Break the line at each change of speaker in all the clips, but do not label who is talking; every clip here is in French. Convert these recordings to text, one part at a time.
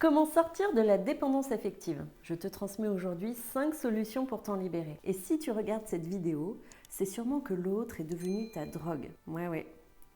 Comment sortir de la dépendance affective? Je te transmets aujourd'hui 5 solutions pour t'en libérer. Et si tu regardes cette vidéo, c'est sûrement que l'autre est devenu ta drogue. Ouais,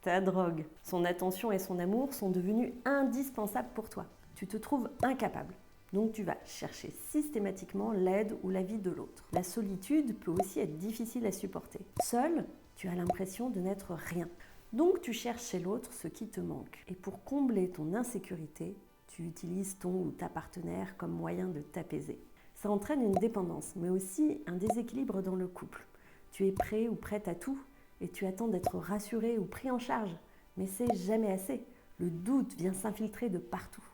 ta drogue. Son attention et son amour sont devenus indispensables pour toi. Tu te trouves incapable. Donc tu vas chercher systématiquement l'aide ou l'avis de l'autre. La solitude peut aussi être difficile à supporter. Seul, tu as l'impression de n'être rien. Donc tu cherches chez l'autre ce qui te manque. Et pour combler ton insécurité, tu utilises ton ou ta partenaire comme moyen de t'apaiser. Ça entraîne une dépendance, mais aussi un déséquilibre dans le couple. Tu es prêt ou prête à tout et tu attends d'être rassuré ou pris en charge. Mais c'est jamais assez. Le doute vient s'infiltrer de partout.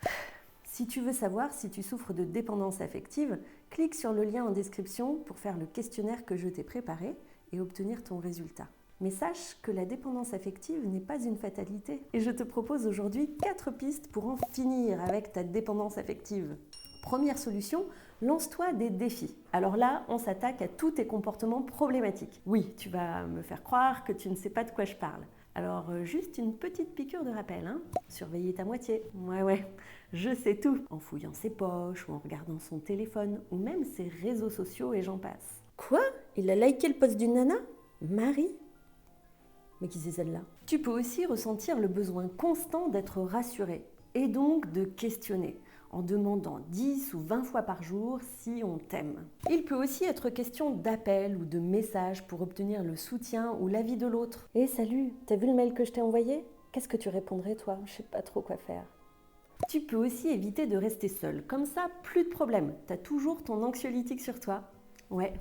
Si tu veux savoir si tu souffres de dépendance affective, clique sur le lien en description pour faire le questionnaire que je t'ai préparé et obtenir ton résultat. Mais sache que la dépendance affective n'est pas une fatalité. Et je te propose aujourd'hui 4 pistes pour en finir avec ta dépendance affective. Première solution, lance-toi des défis. Alors là, on s'attaque à tous tes comportements problématiques. Oui, tu vas me faire croire que tu ne sais pas de quoi je parle. Alors juste une petite piqûre de rappel, hein. Surveiller ta moitié. Ouais, je sais tout. En fouillant ses poches ou en regardant son téléphone ou même ses réseaux sociaux et j'en passe. Quoi? Il a liké le post d'une nana? Marie? Mais qui c'est celle-là? Tu peux aussi ressentir le besoin constant d'être rassuré et donc de questionner en demandant 10 ou 20 fois par jour si on t'aime. Il peut aussi être question d'appel ou de message pour obtenir le soutien ou l'avis de l'autre. Eh salut, t'as vu le mail que je t'ai envoyé? Qu'est-ce que tu répondrais toi? Je sais pas trop quoi faire. Tu peux aussi éviter de rester seul. Comme ça, plus de problème. T'as toujours ton anxiolytique sur toi. Ouais,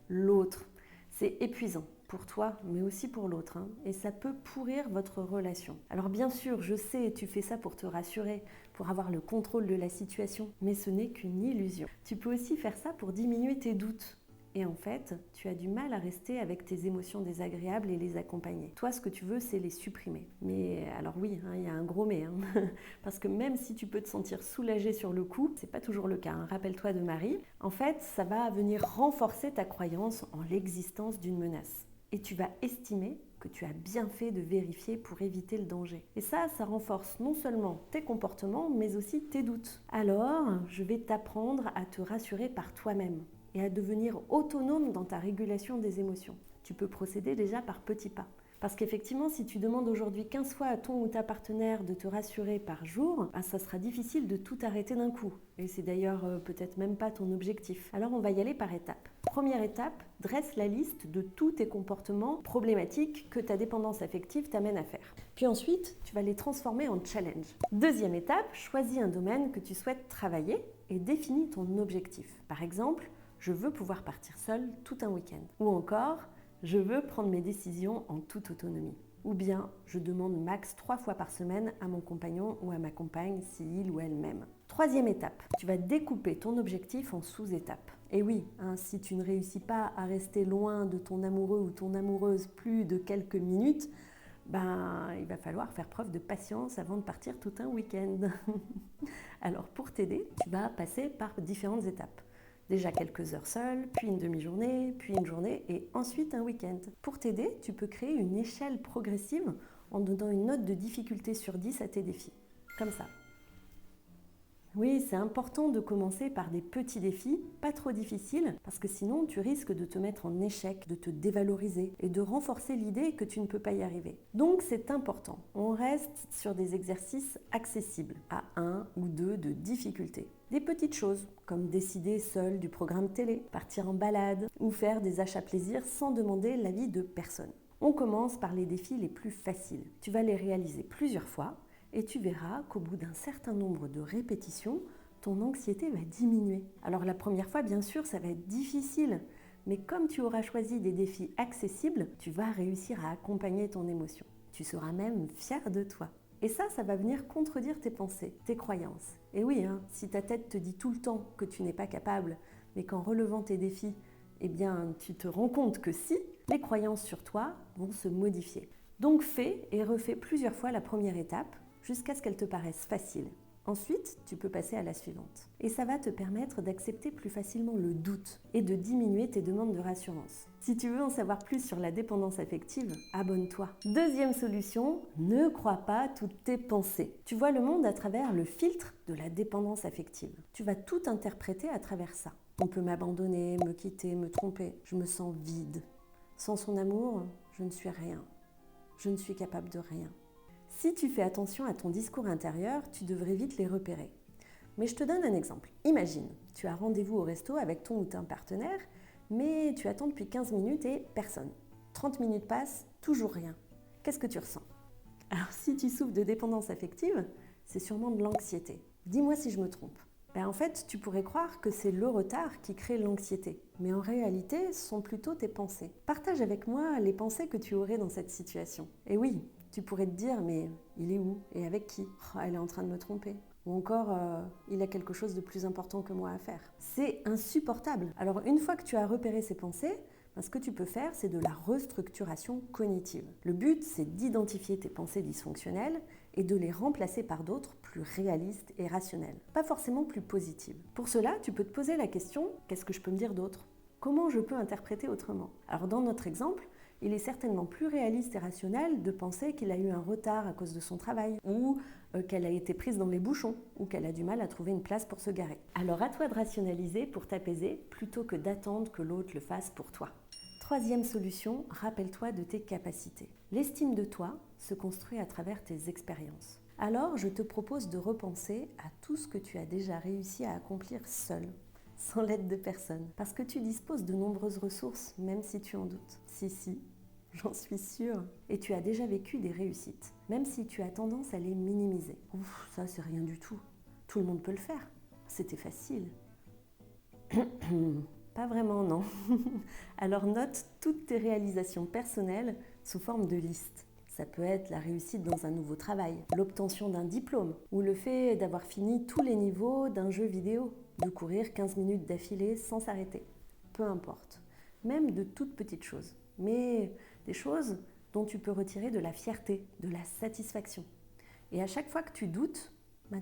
l'autre. C'est épuisant pour toi, mais aussi pour l'autre. Et ça peut pourrir votre relation. Alors bien sûr, je sais, tu fais ça pour te rassurer, pour avoir le contrôle de la situation. Mais ce n'est qu'une illusion. Tu peux aussi faire ça pour diminuer tes doutes. Et en fait, tu as du mal à rester avec tes émotions désagréables et les accompagner. Toi, ce que tu veux, c'est les supprimer. Mais alors oui, il y a un gros mais. Parce que même si tu peux te sentir soulagé sur le coup, c'est pas toujours le cas. Rappelle-toi de Marie. En fait, ça va venir renforcer ta croyance en l'existence d'une menace. Et tu vas estimer que tu as bien fait de vérifier pour éviter le danger. Et ça renforce non seulement tes comportements, mais aussi tes doutes. Alors, je vais t'apprendre à te rassurer par toi-même et à devenir autonome dans ta régulation des émotions. Tu peux procéder déjà par petits pas. Parce qu'effectivement, si tu demandes aujourd'hui 15 fois à ton ou ta partenaire de te rassurer par jour, ça sera difficile de tout arrêter d'un coup. Et c'est d'ailleurs peut-être même pas ton objectif. Alors on va y aller par étapes. Première étape, dresse la liste de tous tes comportements problématiques que ta dépendance affective t'amène à faire. Puis ensuite, tu vas les transformer en challenge. Deuxième étape, choisis un domaine que tu souhaites travailler et définis ton objectif. Par exemple, je veux pouvoir partir seule tout un week-end. Ou encore, je veux prendre mes décisions en toute autonomie. Ou bien, je demande max 3 fois par semaine à mon compagnon ou à ma compagne si il ou elle m'aime. Troisième étape, tu vas découper ton objectif en sous-étapes. Et oui, si tu ne réussis pas à rester loin de ton amoureux ou ton amoureuse plus de quelques minutes, il va falloir faire preuve de patience avant de partir tout un week-end. Alors pour t'aider, tu vas passer par différentes étapes. Déjà quelques heures seules, puis une demi-journée, puis une journée et ensuite un week-end. Pour t'aider, tu peux créer une échelle progressive en donnant une note de difficulté sur 10 à tes défis. Comme ça. Oui, c'est important de commencer par des petits défis, pas trop difficiles, parce que sinon tu risques de te mettre en échec, de te dévaloriser et de renforcer l'idée que tu ne peux pas y arriver. Donc c'est important, on reste sur des exercices accessibles, à 1 ou 2 de difficulté. Des petites choses, comme décider seul du programme télé, partir en balade ou faire des achats plaisir sans demander l'avis de personne. On commence par les défis les plus faciles. Tu vas les réaliser plusieurs fois, et tu verras qu'au bout d'un certain nombre de répétitions, ton anxiété va diminuer. Alors la première fois, bien sûr, ça va être difficile, mais comme tu auras choisi des défis accessibles, tu vas réussir à accompagner ton émotion. Tu seras même fier de toi. Et ça va venir contredire tes pensées, tes croyances. Et oui, si ta tête te dit tout le temps que tu n'es pas capable, mais qu'en relevant tes défis, tu te rends compte que si, les croyances sur toi vont se modifier. Donc fais et refais plusieurs fois la première étape, jusqu'à ce qu'elle te paraisse facile. Ensuite, tu peux passer à la suivante. Et ça va te permettre d'accepter plus facilement le doute et de diminuer tes demandes de rassurance. Si tu veux en savoir plus sur la dépendance affective, abonne-toi. Deuxième solution, ne crois pas toutes tes pensées. Tu vois le monde à travers le filtre de la dépendance affective. Tu vas tout interpréter à travers ça. On peut m'abandonner, me quitter, me tromper. Je me sens vide. Sans son amour, je ne suis rien. Je ne suis capable de rien. Si tu fais attention à ton discours intérieur, tu devrais vite les repérer. Mais je te donne un exemple. Imagine, tu as rendez-vous au resto avec ton ou ton partenaire, mais tu attends depuis 15 minutes et personne. 30 minutes passent, toujours rien. Qu'est-ce que tu ressens? Alors si tu souffres de dépendance affective, c'est sûrement de l'anxiété. Dis-moi si je me trompe. En fait, tu pourrais croire que c'est le retard qui crée l'anxiété. Mais en réalité, ce sont plutôt tes pensées. Partage avec moi les pensées que tu aurais dans cette situation. Et oui, tu pourrais te dire, mais il est où et avec qui? Elle est en train de me tromper. Ou encore, il a quelque chose de plus important que moi à faire. C'est insupportable. Alors une fois que tu as repéré ces pensées, ce que tu peux faire, c'est de la restructuration cognitive. Le but, c'est d'identifier tes pensées dysfonctionnelles et de les remplacer par d'autres plus réalistes et rationnelles. Pas forcément plus positives. Pour cela, tu peux te poser la question, qu'est-ce que je peux me dire d'autre? Comment je peux interpréter autrement? Alors dans notre exemple, il est certainement plus réaliste et rationnel de penser qu'il a eu un retard à cause de son travail, ou qu'elle a été prise dans les bouchons, ou qu'elle a du mal à trouver une place pour se garer. Alors à toi de rationaliser pour t'apaiser, plutôt que d'attendre que l'autre le fasse pour toi. Troisième solution, rappelle-toi de tes capacités. L'estime de toi se construit à travers tes expériences. Alors je te propose de repenser à tout ce que tu as déjà réussi à accomplir seul, sans l'aide de personne, parce que tu disposes de nombreuses ressources, même si tu en doutes. Si, j'en suis sûre. Et tu as déjà vécu des réussites, même si tu as tendance à les minimiser. Ouf, ça c'est rien du tout. Tout le monde peut le faire. C'était facile. Pas vraiment, non. Alors note toutes tes réalisations personnelles sous forme de liste. Ça peut être la réussite dans un nouveau travail, l'obtention d'un diplôme, ou le fait d'avoir fini tous les niveaux d'un jeu vidéo, de courir 15 minutes d'affilée sans s'arrêter. Peu importe. Même de toutes petites choses. Mais des choses dont tu peux retirer de la fierté, de la satisfaction. Et à chaque fois que tu doutes,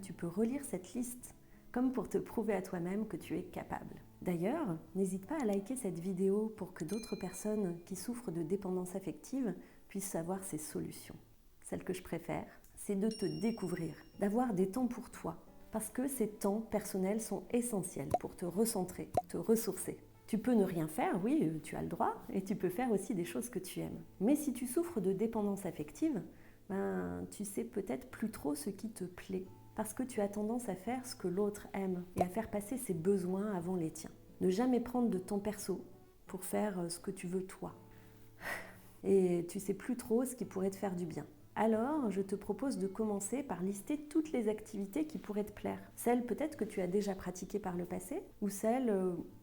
tu peux relire cette liste, comme pour te prouver à toi-même que tu es capable. D'ailleurs, n'hésite pas à liker cette vidéo pour que d'autres personnes qui souffrent de dépendance affective puissent savoir ces solutions. Celle que je préfère, c'est de te découvrir, d'avoir des temps pour toi, parce que ces temps personnels sont essentiels pour te recentrer, te ressourcer. Tu peux ne rien faire, oui, tu as le droit, et tu peux faire aussi des choses que tu aimes. Mais si tu souffres de dépendance affective, tu sais peut-être plus trop ce qui te plaît, parce que tu as tendance à faire ce que l'autre aime et à faire passer ses besoins avant les tiens. Ne jamais prendre de temps perso pour faire ce que tu veux toi. Et tu sais plus trop ce qui pourrait te faire du bien. Alors, je te propose de commencer par lister toutes les activités qui pourraient te plaire. Celles peut-être que tu as déjà pratiquées par le passé, ou celles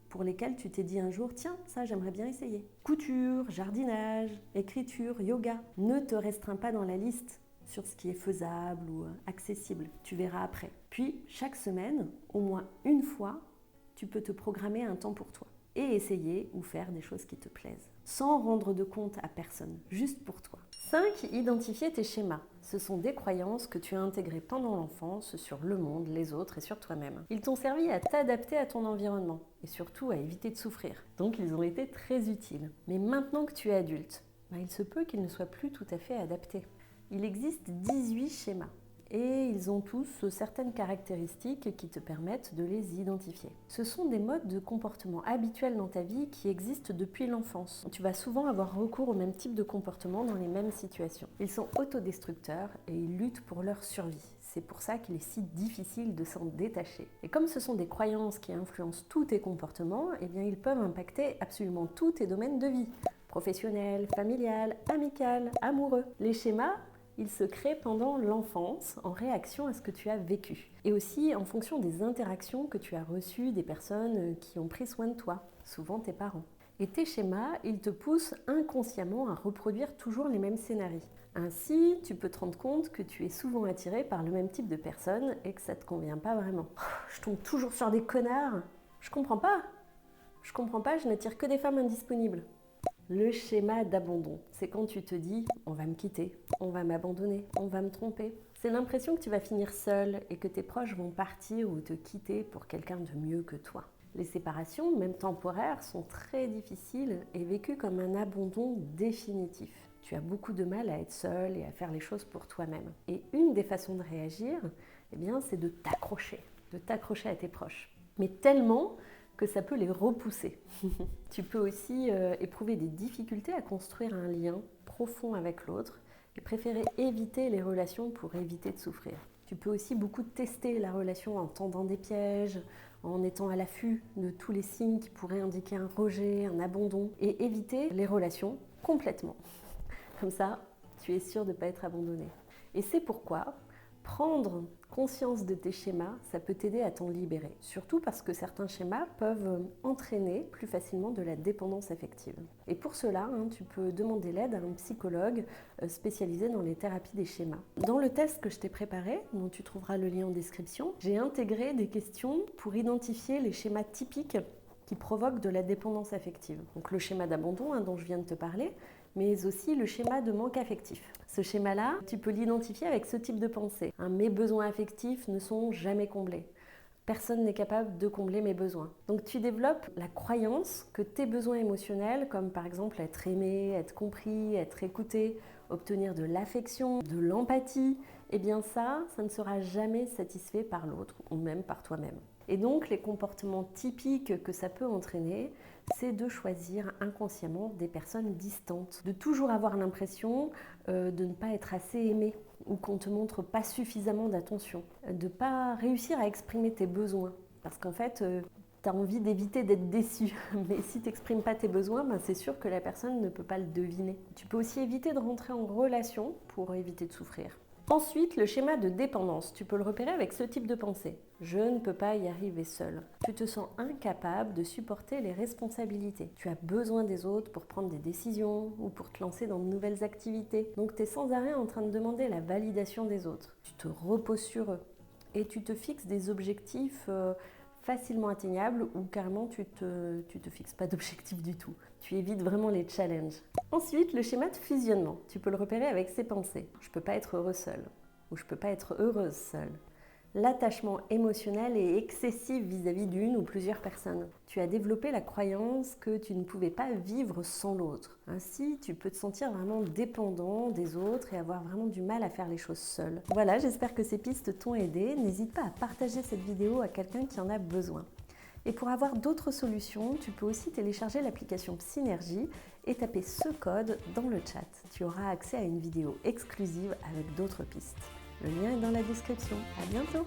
pour lesquelles tu t'es dit un jour, tiens, ça j'aimerais bien essayer. Couture, jardinage, écriture, yoga. Ne te restreins pas dans la liste sur ce qui est faisable ou accessible. Tu verras après. Puis, chaque semaine, au moins une fois, tu peux te programmer un temps pour toi et essayer ou faire des choses qui te plaisent, sans rendre de compte à personne, juste pour toi. 5. Identifier tes schémas. Ce sont des croyances que tu as intégrées pendant l'enfance sur le monde, les autres et sur toi-même. Ils t'ont servi à t'adapter à ton environnement et surtout à éviter de souffrir. Donc ils ont été très utiles. Mais maintenant que tu es adulte, il se peut qu'ils ne soient plus tout à fait adaptés. Il existe 18 schémas. Et ils ont tous certaines caractéristiques qui te permettent de les identifier. Ce sont des modes de comportement habituels dans ta vie qui existent depuis l'enfance. Tu vas souvent avoir recours au même type de comportement dans les mêmes situations. Ils sont autodestructeurs et ils luttent pour leur survie. C'est pour ça qu'il est si difficile de s'en détacher. Et comme ce sont des croyances qui influencent tous tes comportements, ils peuvent impacter absolument tous tes domaines de vie. Professionnel, familial, amical, amoureux. Les schémas, ils se créent pendant l'enfance en réaction à ce que tu as vécu. Et aussi en fonction des interactions que tu as reçues des personnes qui ont pris soin de toi, souvent tes parents. Et tes schémas, ils te poussent inconsciemment à reproduire toujours les mêmes scénarios. Ainsi, tu peux te rendre compte que tu es souvent attiré par le même type de personnes et que ça ne te convient pas vraiment. Je tombe toujours sur des connards. Je comprends pas, je n'attire que des femmes indisponibles. Le schéma d'abandon, c'est quand tu te dis « on va me quitter, on va m'abandonner, on va me tromper ». C'est l'impression que tu vas finir seul et que tes proches vont partir ou te quitter pour quelqu'un de mieux que toi. Les séparations, même temporaires, sont très difficiles et vécues comme un abandon définitif. Tu as beaucoup de mal à être seul et à faire les choses pour toi-même. Et une des façons de réagir, c'est de t'accrocher à tes proches. Mais tellement que ça peut les repousser. Tu peux aussi éprouver des difficultés à construire un lien profond avec l'autre et préférer éviter les relations pour éviter de souffrir. Tu peux aussi beaucoup tester la relation en tendant des pièges, en étant à l'affût de tous les signes qui pourraient indiquer un rejet, un abandon, et éviter les relations complètement. Comme ça, tu es sûr de ne pas être abandonné. Et c'est pourquoi prendre conscience de tes schémas, ça peut t'aider à t'en libérer. Surtout parce que certains schémas peuvent entraîner plus facilement de la dépendance affective. Et pour cela, tu peux demander l'aide à un psychologue spécialisé dans les thérapies des schémas. Dans le test que je t'ai préparé, dont tu trouveras le lien en description, j'ai intégré des questions pour identifier les schémas typiques qui provoquent de la dépendance affective. Donc le schéma d'abandon dont je viens de te parler, mais aussi le schéma de manque affectif. Ce schéma-là, tu peux l'identifier avec ce type de pensée. Mes besoins affectifs ne sont jamais comblés. Personne n'est capable de combler mes besoins. Donc tu développes la croyance que tes besoins émotionnels, comme par exemple être aimé, être compris, être écouté, obtenir de l'affection, de l'empathie, ça ne sera jamais satisfait par l'autre ou même par toi-même. Et donc les comportements typiques que ça peut entraîner, c'est de choisir inconsciemment des personnes distantes, de toujours avoir l'impression de ne pas être assez aimé ou qu'on ne te montre pas suffisamment d'attention, de ne pas réussir à exprimer tes besoins, parce qu'en fait, tu as envie d'éviter d'être déçu, mais si tu n'exprimes pas tes besoins, c'est sûr que la personne ne peut pas le deviner. Tu peux aussi éviter de rentrer en relation pour éviter de souffrir. Ensuite, le schéma de dépendance, tu peux le repérer avec ce type de pensée. Je ne peux pas y arriver seul. Tu te sens incapable de supporter les responsabilités. Tu as besoin des autres pour prendre des décisions ou pour te lancer dans de nouvelles activités. Donc tu es sans arrêt en train de demander la validation des autres. Tu te reposes sur eux et tu te fixes des objectifs facilement atteignables ou carrément tu te fixes pas d'objectif du tout. Tu évites vraiment les challenges. Ensuite, le schéma de fusionnement. Tu peux le repérer avec ces pensées. Je peux pas être heureux seul ou je peux pas être heureuse seule. L'attachement émotionnel est excessif vis-à-vis d'une ou plusieurs personnes. Tu as développé la croyance que tu ne pouvais pas vivre sans l'autre. Ainsi, tu peux te sentir vraiment dépendant des autres et avoir vraiment du mal à faire les choses seul. Voilà, j'espère que ces pistes t'ont aidé. N'hésite pas à partager cette vidéo à quelqu'un qui en a besoin. Et pour avoir d'autres solutions, tu peux aussi télécharger l'application Psynergie et taper ce code dans le chat. Tu auras accès à une vidéo exclusive avec d'autres pistes. Le lien est dans la description. À bientôt!